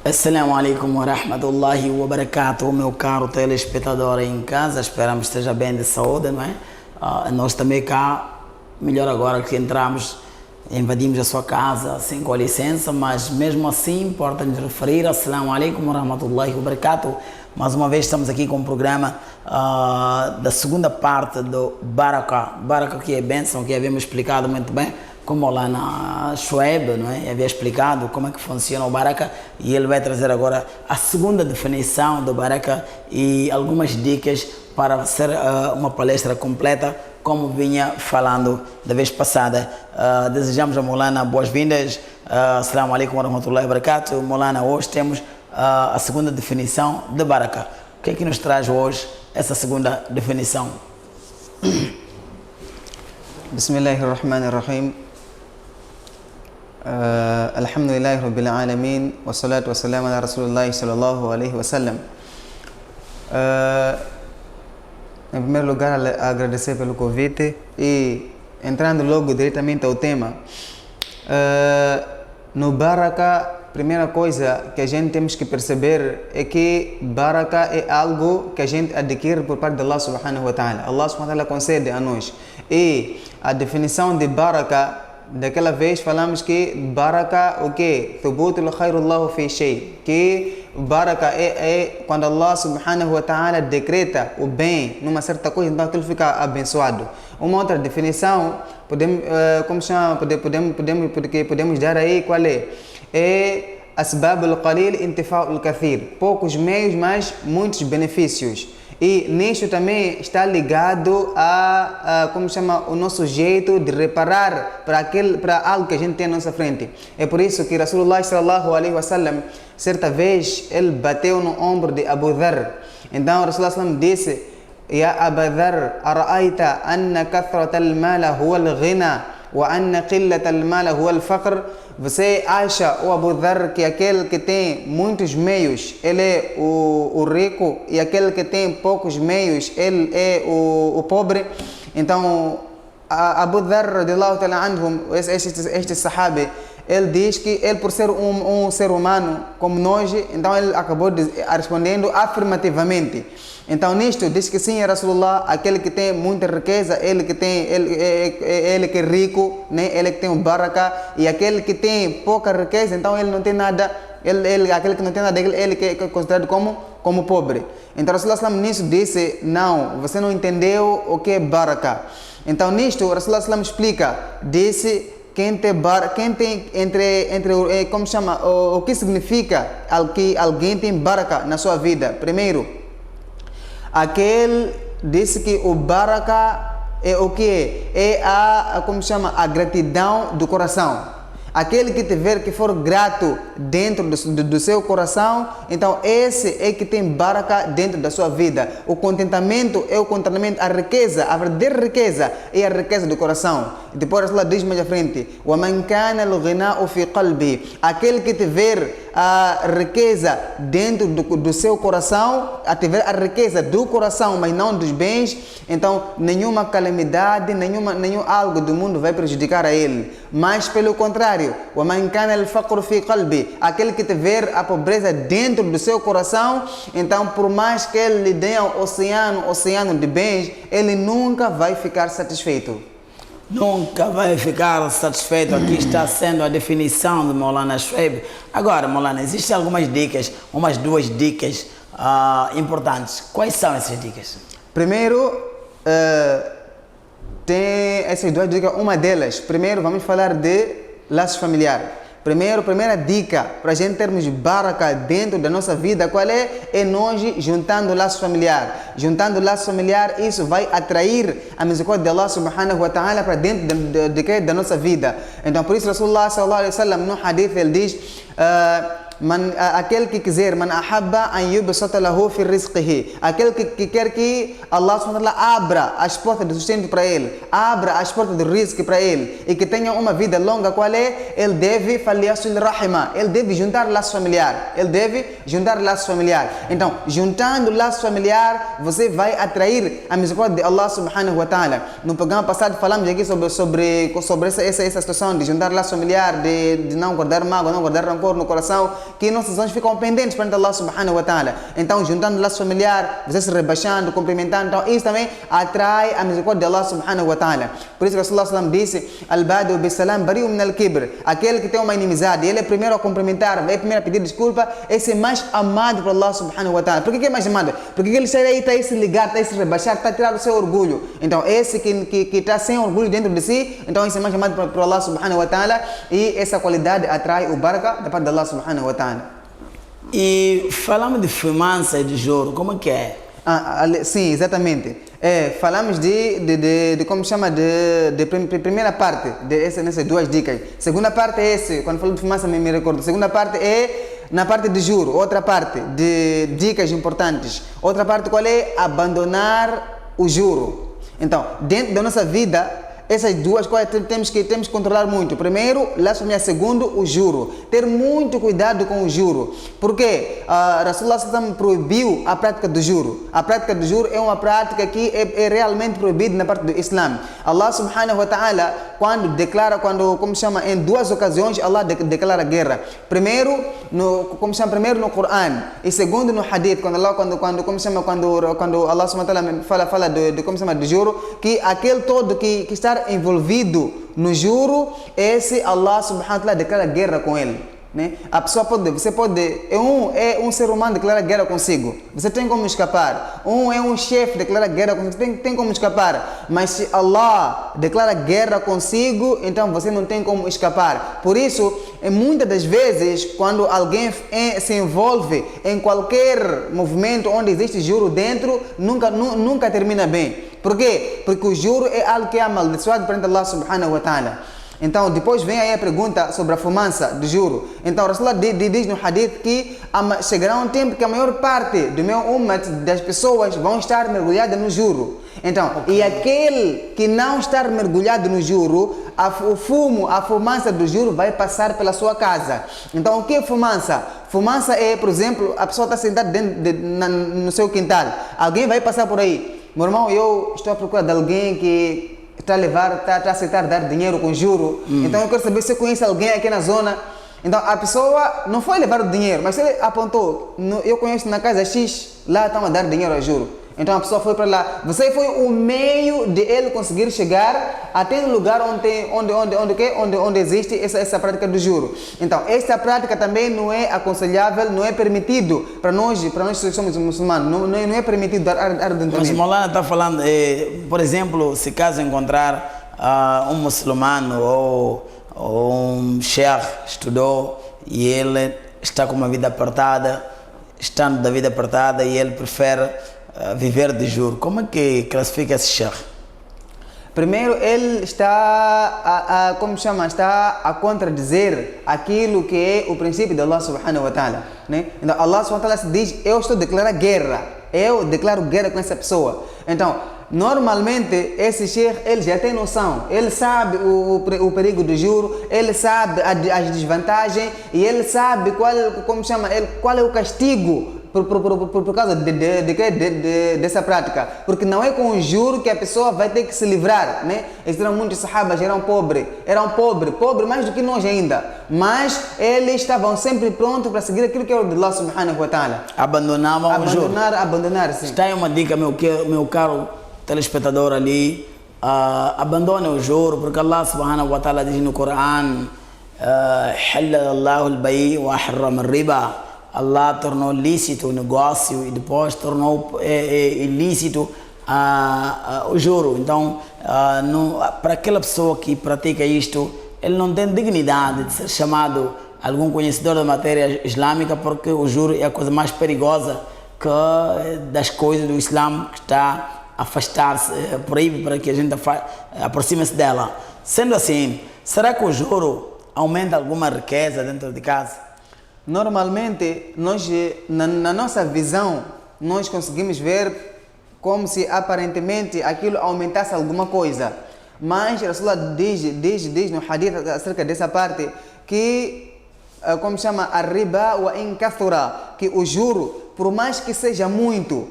Assalamu alaikum wa rahmatullahi wa barakatuh, meu caro telespectador aí em casa, esperamos que esteja bem de saúde, não é? Nós também cá, melhor agora que entramos, invadimos a sua casa, assim com licença, mas mesmo assim importa-nos referir, Assalamu alaikum wa rahmatullahi wa barakatuh. Mais uma vez estamos aqui com o programa da segunda parte do Baraka. Baraka que é bênção, que havíamos explicado muito bem, como lá na Shoaib, não é? Havia explicado como é que funciona o Baraka e ele vai trazer agora a segunda definição do Baraka e algumas dicas para ser uma palestra completa, como vinha falando da vez passada. Desejamos a Molana boas-vindas. Assalamu alaikum wa rahmatullahi wa barakatuh. Molana, hoje temos a segunda definição de Baraka. O que é que nos traz hoje essa segunda definição? Bismillahirrahmanirrahim. Alhamdulillahi Rabbil Alamin. Wassalatu wassalamu ala Rasulillahi sallallahu alaihi wasallam. Em primeiro lugar, agradecer pelo convite e entrando logo diretamente ao tema. No Baraka, primeira coisa que a gente temos que perceber é que Baraka é algo que a gente adquire por parte de Allah subhanahu wa ta'ala. Allah subhanahu wa ta'ala concede a nós. E a definição de Baraka, daquela vez falamos que Baraka, o quê? Thubutul khairullahu fi shay. Que Baraka é quando Allah subhanahu wa ta'ala decreta o bem numa certa coisa, então aquilo fica abençoado. Uma outra definição, podemos dar aí qual é? É asbab al-qalil intifa'u al-kathir. Poucos meios, mas muitos benefícios. E nisto também está ligado o nosso jeito de reparar para algo que a gente tem na nossa frente. É por isso que Rasulullah sallallahu alaihi wasallam, certa vez, ele bateu no ombro de Abu Dharr. Então Rasulullah sallallahu disse: Ya Abu Dharr, ara'aita anna kathrata al-mala huwa al-ghina wa anna qillata al-mala huwa al-faqr. Você acha, o Abu Dharr, que aquele que tem muitos meios, ele é o rico, e aquele que tem poucos meios, ele é o pobre? Então, Abu Dharr, radiallahu ta'ala anhum, este sahabi, ele diz que ele, por ser um ser humano como nós, então ele acabou respondendo afirmativamente. Então nisto diz que sim, Rasulullah, aquele que tem muita riqueza, ele que é rico, né? Ele que tem um baraka, e aquele que tem pouca riqueza, então ele não tem nada, aquele que não tem nada, ele que é considerado como pobre. Então Rasulullah nisso disse: não, você não entendeu o que é baraka. Então nisto Rasulullah explica, disse: quem tem como chama, o que significa que alguém tem baraka na sua vida? Primeiro, aquele disse que o baraka é o que? É a gratidão do coração. Aquele que tiver, que for grato dentro do seu coração, então esse é que tem baraka dentro da sua vida. O contentamento é o contentamento, a riqueza, a verdadeira riqueza é a riqueza do coração. E depois Allah diz mais à frente: وَمَنْ كَانَ الْغِنَاءُ فِي قَلْبِهِ. Aquele que tiver a riqueza dentro do seu coração, tiver a riqueza do coração, mas não dos bens, então nenhuma calamidade, nenhum algo do mundo vai prejudicar a ele. Mas pelo contrário, وَمَنْ كَانَ الْفَقْرُ فِي قَلْبِهِ. Aquele que tiver a pobreza dentro do seu coração, então por mais que ele lhe dê um oceano de bens, ele nunca vai ficar satisfeito. Nunca vai ficar satisfeito. Aqui está sendo a definição do Molana Shoaib. Agora, Molana, existem algumas dicas, umas duas dicas importantes. Quais são essas dicas? Primeiro, tem essas duas dicas. Uma delas, primeiro vamos falar de laços familiares. Primeira dica para a gente termos baraka dentro da nossa vida, qual é? É nós juntando laços familiar. Juntando laços familiar, isso vai atrair a misericórdia de Allah subhanahu wa ta'ala para dentro da nossa vida. Então por isso Rasulullah sallallahu alaihi wasallam no hadith ele diz: aquele que quiser, man ahabba an yubsata lahu fi rizqihi, aquele que quer que Allah subhanahu wa ta'ala abra as portas do sustento para ele, abra as portas do rizq para ele, e que tenha uma vida longa, qual é? Ele deve faliasul rahima, ele deve juntar laços familiar, Então, juntando laços familiar, você vai atrair a misericórdia de Allah subhanahu wa ta'ala. No programa passado falamos aqui sobre essa situação de juntar laços familiar, de não guardar mágoa, não guardar rancor. rancor no coração, que nossas ações ficam pendentes perante Allah subhanahu wa ta'ala. Então, juntando o laço familiar, você se rebaixando, cumprimentando, então isso também atrai a misericórdia de Allah subhanahu wa ta'ala. Por isso que Rasulullah sallam disse: Al-Badu bis-salam bari'un min al-kibr. Aquele que tem uma inimizade, ele é primeiro a cumprimentar, é primeiro a pedir desculpa, esse é mais amado por Allah subhanahu wa ta'ala. Por que é mais amado? Porque ele está aí, está a se ligar, está a se rebaixar, está a tirar o seu orgulho. Então, esse que está sem orgulho dentro de si, então esse é mais amado por Allah subhanahu wa ta'ala, e essa qualidade atrai o baraka da parte de Allah subhanahu wa ta'ala. E falamos de fumança e de juro, como que é? Sim, exatamente. Falamos de como chama, de primeira parte, nessas duas dicas. Segunda parte é esse, quando falo de fumaça me recordo. Segunda parte é na parte de juro. Outra parte de dicas importantes. Outra parte qual é? Abandonar o juro. Então, dentro da nossa vida, essas duas coisas temos que controlar muito. Primeiro, laço familiar. Segundo, o juro. Ter muito cuidado com o juro. Porque Rasulullah sallam proibiu a prática do juro. A prática do juro é uma prática que é realmente proibida na parte do Islã. Allah subhanahu wa ta'ala, em duas ocasiões, Allah declara guerra. Primeiro no Coran. E segundo no Hadith, quando Allah subhanahu wa ta'ala fala de juro, que aquele todo que está envolvido no juro, esse Allah subhanahu wa ta'ala declara guerra com ele. Né? A pessoa é um ser humano declara guerra consigo, você tem como escapar. É um chefe declara guerra consigo, tem como escapar. Mas se Allah declara guerra consigo, então você não tem como escapar. Por isso, muitas das vezes, quando alguém se envolve em qualquer movimento onde existe juro dentro, nunca termina bem. Por quê? Porque o juro é algo que é amaldiçoado perante Allah subhanahu wa ta'ala. Então, depois vem aí a pergunta sobre a fumança do juro. Então, Rasulullah diz no hadith que chegará um tempo que a maior parte do meu ummat, das pessoas, vão estar mergulhadas no juro. Então, e aquele que não estar mergulhado no juro, a fumaça do juro vai passar pela sua casa. Então, o que é fumaça? Fumaça é, por exemplo, a pessoa está sentada no seu quintal. Alguém vai passar por aí. Meu irmão, eu estou à procura de alguém que está a aceitar dar dinheiro com juro. Então eu quero saber se conhece alguém aqui na zona. Então a pessoa não foi levar o dinheiro, mas ele apontou: eu conheço na casa X, lá estão a dar dinheiro a juro. Então a pessoa foi para lá. Você foi o meio de ele conseguir chegar até o lugar onde existe essa prática do juro. Então essa prática também não é aconselhável, não é permitido para nós que somos muçulmanos, não é permitido dar dinheiro. Mas Maulana está falando, por exemplo, se caso encontrar um muçulmano ou um sheikh estudou e ele está com uma vida apertada, estando da vida apertada, e ele prefere viver de juro, como é que classifica esse sheikh? Primeiro, ele está a contradizer aquilo que é o princípio de Allah subhanahu wa ta'ala, né? Então Allah subhanahu wa ta'ala diz: eu estou a declarar guerra, eu declaro guerra com essa pessoa. Então, normalmente, esse sheikh, ele já tem noção, ele sabe o perigo do juro, ele sabe as desvantagens, e ele sabe qual é o castigo por causa dessa prática. Porque não é com o juro que a pessoa vai ter que se livrar, né? Muitos sahabas eram pobres mais do que nós ainda, mas eles estavam sempre prontos para seguir aquilo que é o de Allah subhanahu wa ta'ala. Abandonavam o juro. Abandonar, sim. Está aí uma dica, meu caro telespectador ali: abandone o juro, porque Allah subhanahu wa ta'ala diz no Coran: Hallallahu al-bay' wa harrama al-riba. Allah tornou lícito o negócio e depois tornou ilícito o juro. Então, para aquela pessoa que pratica isto, ele não tem dignidade de ser chamado algum conhecedor da matéria islâmica, porque o juro é a coisa mais perigosa das coisas do Islã, que está a afastar-se, proíbe para que a gente aproxime-se dela. Sendo assim, será que o juro aumenta alguma riqueza dentro de casa? Normalmente, na nossa visão, nós conseguimos ver como se aparentemente aquilo aumentasse alguma coisa. Mas Rasulullah diz no hadith acerca dessa parte que, a riba wa in kathura, que o juro, por mais que seja muito,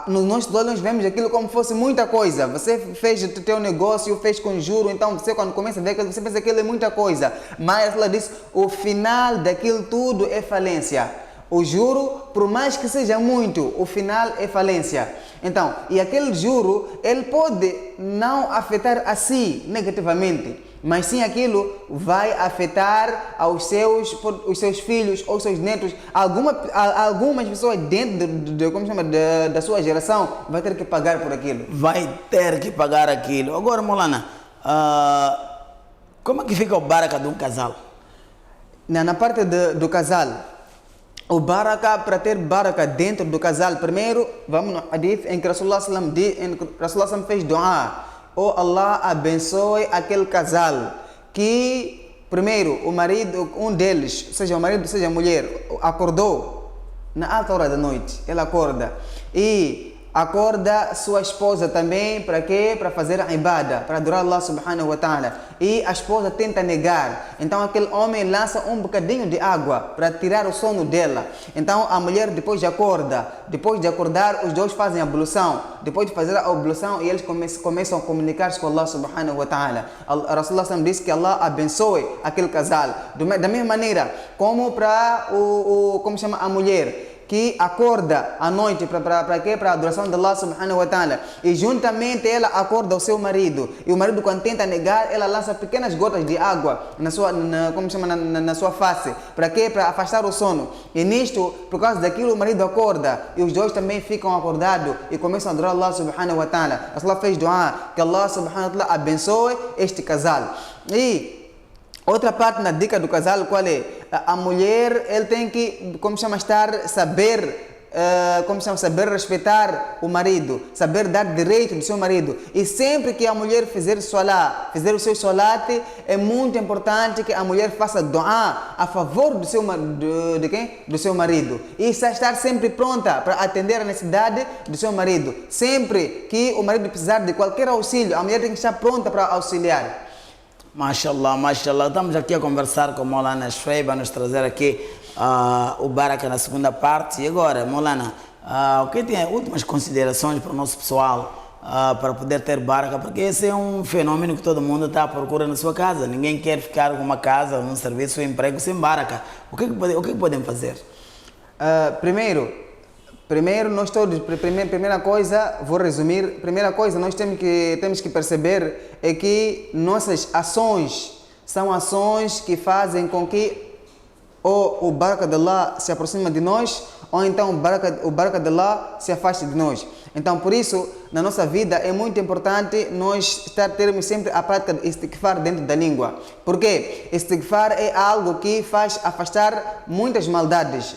Nós vemos aquilo como fosse muita coisa. Você fez o teu negócio, fez com juro, então você quando começa a ver aquilo, você pensa que aquilo é muita coisa. Mas ela diz, o final daquilo tudo é falência. O juro, por mais que seja muito, o final é falência. Então, e aquele juro, ele pode não afetar a si negativamente, mas sim aquilo vai afetar os seus filhos ou seus netos. Algumas pessoas dentro da sua geração vai ter que pagar por aquilo. Vai ter que pagar aquilo. Agora, Molana, como é que fica o baraka de um casal? Na parte do casal, o baraka, para ter baraka dentro do casal, primeiro, vamos no hadith em que Rasulullah sallam fez dua. Oh Allah, abençoe aquele casal que, primeiro, o marido, um deles, seja o marido, seja a mulher, acordou na alta hora da noite. Ele acorda e acorda sua esposa também, para quê? Para fazer a ibada, para adorar Allah subhanahu wa ta'ala. E a esposa tenta negar. Então aquele homem lança um bocadinho de água para tirar o sono dela. Então a mulher depois acorda. Depois de acordar, os dois fazem a ablução. Depois de fazer a ablução, e eles começam a comunicar-se com Allah subhanahu wa ta'ala. Rasulullah disse que Allah abençoe aquele casal. Da mesma maneira, como para a mulher que acorda à noite para quê? Para a adoração de Allah subhanahu wa ta'ala. E juntamente ela acorda o seu marido. E o marido, quando tenta negar, ela lança pequenas gotas de água na sua face. Para quê? Para afastar o sono. E nisto, por causa daquilo, o marido acorda. E os dois também ficam acordados e começam a adorar Allah subhanahu wa ta'ala. Allah fez dua que Allah subhanahu wa ta'ala abençoe este casal. E outra parte na dica do casal, qual é? A mulher, ele tem que, saber respeitar o marido, saber dar direito do seu marido. E sempre que a mulher fizer o seu solat, é muito importante que a mulher faça dua a favor do seu marido. E estar sempre pronta para atender a necessidade do seu marido. Sempre que o marido precisar de qualquer auxílio, a mulher tem que estar pronta para auxiliar. Mashallah, mashallah. Estamos aqui a conversar com Molana Shuaib, a nos trazer aqui o baraka na segunda parte. E agora, Molana, o que tem últimas considerações para o nosso pessoal para poder ter baraka? Porque esse é um fenômeno que todo mundo está à procura na sua casa. Ninguém quer ficar com uma casa, um serviço, um emprego sem baraka. O que podem fazer? Primeiro, nós todos, primeira coisa, vou resumir, primeira coisa nós temos que perceber é que nossas ações são ações que fazem com que ou o baraka de Allah se aproxima de nós, ou então o baraka de Allah se afaste de nós. Então, por isso, na nossa vida é muito importante nós termos sempre a prática de istighfar dentro da língua. Porque istighfar é algo que faz afastar muitas maldades,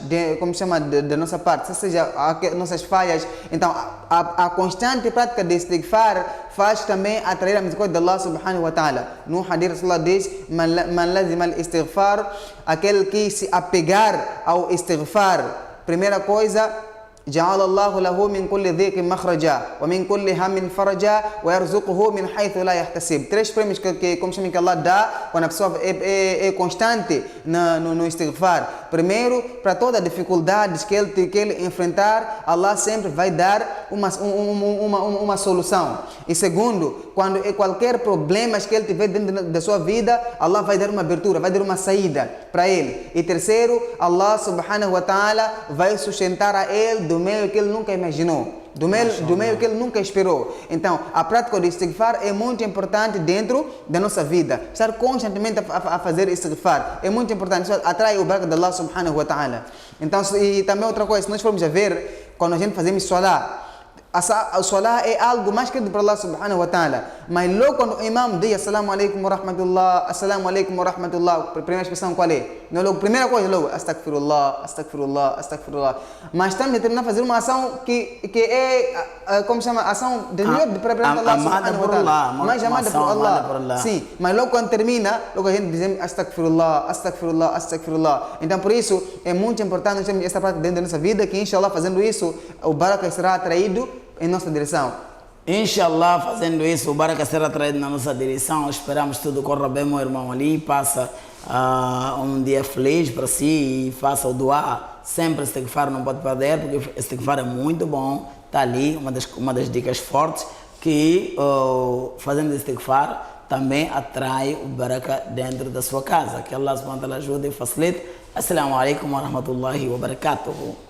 da nossa parte, seja nossas falhas. Então, a constante prática de istighfar faz também atrair a misericórdia de Allah subhanahu wa ta'ala. No hadith, Allah diz, man lazima al-istighfar, aquele que se apegar ao istighfar. Primeira coisa, جعل الله له من كل ضيق مخرجا ومن كل هم فرجا ويرزقه من حيث لا يحتسب. Três prêmios que Allah dá quando a pessoa é constante no istighfar. Primeiro, para todas as dificuldades que ele enfrentar, Allah sempre vai dar uma solução. E segundo, quando qualquer problema que ele tiver dentro da sua vida, Allah vai dar uma abertura, vai dar uma saída para ele. E terceiro, Allah subhanahu wa ta'ala vai sustentar a ele do meio que ele nunca imaginou, do meio que ele nunca esperou. Então, a prática de istighfar é muito importante dentro da nossa vida. Estar constantemente a fazer istighfar é muito importante. Isso atrai o baraka de Allah subhanahu wa ta'ala. Então, e também outra coisa, se nós formos a ver, quando a gente fazemos salah, o salah é algo mais querido para Allah subhanahu wa ta'ala. Mas logo quando o imam diz assalamu alaikum wa rahmatullah, assalamu alaikum wa rahmatullah, a primeira expressão qual é? Não, logo, primeira coisa, logo, astaghfirullah, astaghfirullah, astaghfirullah. Mas estamos determinados a fazer uma ação que é, como se chama? Ação de Allah subhanahu wa ta'ala. Mais amada por Allah. Sim, mas logo quando termina, logo a gente diz astaghfirullah, astaghfirullah, astaghfirullah. Então por isso é muito importante nós termos esta prática dentro da nossa vida, que inshallah fazendo isso, o baraka será atraído em nossa direção. Inshallah, fazendo isso, o baraka será atraído na nossa direção. Esperamos que tudo corra bem, meu irmão ali. Passa um dia feliz para si e faça o dua. Sempre istighfar não pode perder, porque istighfar é muito bom. está ali, uma das dicas fortes, que fazendo istighfar também atrai o baraka dentro da sua casa. Que Allah subhanahu wa ta'ala ajude e facilite. Assalamu alaikum wa rahmatullahi wa barakatuhu.